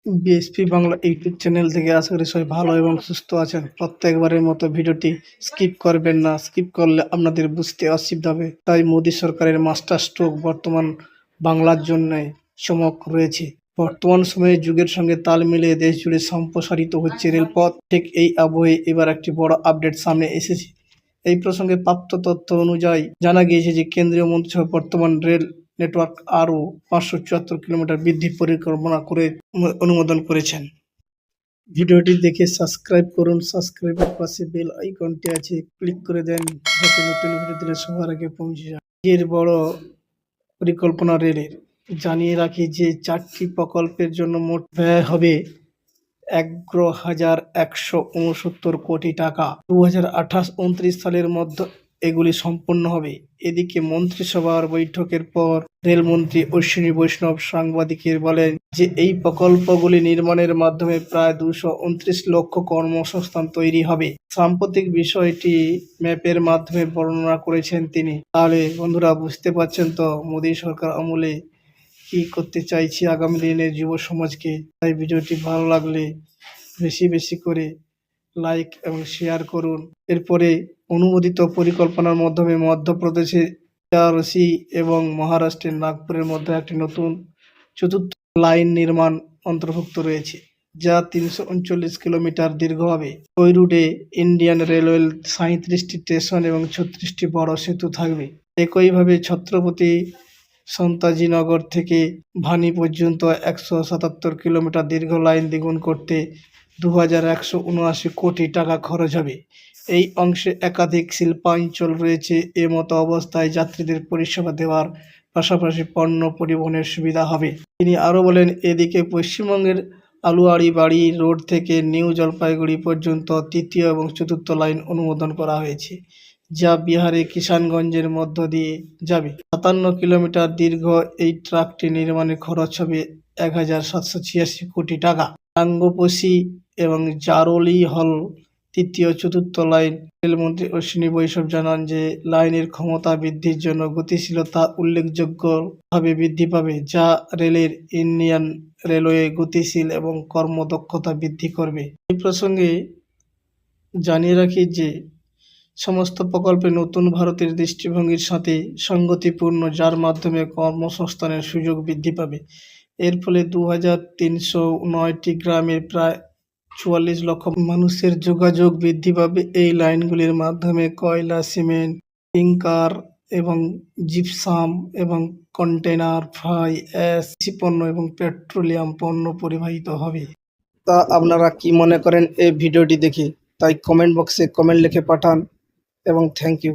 BSP Bangla YouTube channel থেকে আশা করি সবাই ভালো এবং সুস্থ আছেন। প্রত্যেকবারের মতো ভিডিওটি স্কিপ করবেন না, স্কিপ করলে আপনাদের বুঝতে অসুবিধা হবে। তাই মোদী সরকারের মাস্টার স্ট্রোক বর্তমান বাংলার জন্য চমক রয়েছে। বর্তমান সময়ে যুগের সঙ্গে তাল মিলিয়ে দেশ জুড়ে সম্প্রসারিত হচ্ছে রেলপথ। ঠিক এই আবহে এবার একটি বড় আপডেট সামনে এসেছে। এই প্রসঙ্গে প্রাপ্ত তথ্য অনুযায়ী জানা গিয়েছে যে কেন্দ্রীয় মন্ত্রিসভা বর্তমান রেল নেটওয়ার্ক আরও 574 কিলোমিটার বৃদ্ধির পরিকল্পনা করে অনুমোদন করেছেন। ভিডিওটি দেখে সাবস্ক্রাইব করুন, সাবস্ক্রাইবের পাশে বেল আইকনটি আছে, ক্লিক করে দেন যাতে নতুন ভিডিও দিলে সবার আগে পৌঁছে যায়। এর বড় পরিকল্পনা রেলের। জানিয়ে রাখি যে 4টি প্রকল্পের জন্য মোট ব্যয় হবে 11,169 কোটি টাকা। 2028-29 সালের মধ্যে এগুলি সম্পন্ন হবে। এদিকে মন্ত্রিসভার বৈঠকের পর রেলমন্ত্রী অশ্বিনী বৈষ্ণব সাংবাদিকদের বলেন যে এই প্রকল্পগুলি নির্মাণের মাধ্যমে প্রায় 229 লক্ষ কর্মসংস্থান তৈরি হবে। সাম্প্রতিক বিষয়টি ম্যাপের মাধ্যমে বর্ণনা করেছেন তিনি। তাহলে বন্ধুরা বুঝতে পারছেন তো মোদী সরকার আমলে কি করতে চাইছি আগামী দিনের যুব সমাজকে। তাই ভিডিওটি ভালো লাগলে বেশি বেশি করে লাইক এবং শেয়ার করুন। এরপরে অনুমোদিত পরিকল্পনার মাধ্যমে মধ্যপ্রদেশের বারাণসী এবং মহারাষ্ট্রের নাগপুরের মধ্যে একটি নতুন চতুর্থ লাইন নির্মাণ অন্তর্ভুক্ত রয়েছে, যা 339 কিলোমিটার দীর্ঘ হবে। ওই রুটে ইন্ডিয়ান রেলওয়ের 37টি স্টেশন এবং 36টি বড় সেতু থাকবে। একইভাবে ছত্রপতি সন্তাজিনগর থেকে ভানি পর্যন্ত 177 কিলোমিটার দীর্ঘ লাইন দ্বিগুণ করতে 2,179 কোটি টাকা খরচ হবে। এই অংশে একাধিক শিল্পাঞ্চল রয়েছে। মতো অবস্থায় যাত্রীদের পরিষেবা দেওয়ার পাশাপাশি পণ্য পরিবহনের সুবিধা হবে। তিনি আরও বলেন, এদিকে পশ্চিমবঙ্গের আলুয়াড়ি রোড থেকে নিউ জলপাইগুড়ি পর্যন্ত তৃতীয় এবং চতুর্থ লাইন অনুমোদন করা হয়েছে, যা বিহারের কিষানগঞ্জের মধ্য দিয়ে যাবে। 57 কিলোমিটার দীর্ঘ এই ট্র্যাকটি নির্মাণে খরচ হবে 1,786 কোটি টাকা। টাঙ্গপোশি এবং জারোলি হল তৃতীয় চতুর্থ লাইন। রেলমন্ত্রী অশ্বিনী বৈষ্ণব জানান যে লাইনের ক্ষমতা বৃদ্ধির জন্য গতিশীলতা উল্লেখযোগ্যভাবে বৃদ্ধি পাবে, যা রেলের ইন্ডিয়ান রেলওয়ে গতিশীল এবং কর্মদক্ষতা বৃদ্ধি করবে। এই প্রসঙ্গে জানিয়ে রাখি যে সমস্ত প্রকল্পে নতুন ভারতের দৃষ্টিভঙ্গির সাথে সঙ্গতিপূর্ণ, যার মাধ্যমে কর্মসংস্থানের সুযোগ বৃদ্ধি পাবে। এর ফলে 2,309টি গ্রামের প্রায় 44 লক্ষ মানুষের যোগাযোগ বৃদ্ধি পাবে। এই লাইনগুলির মাধ্যমে কয়লা, সিমেন্ট, ক্লিংকার এবং জিপসাম এবং কন্টেনার, ফ্লাই অ্যাশ, কৃষি পণ্য এবং পেট্রোলিয়াম পণ্য পরিবাহিত হবে। তা আপনারা কি মনে করেন এই ভিডিওটি দেখে? তাই কমেন্ট বক্সে কমেন্ট লিখে পাঠান এবং থ্যাংক ইউ।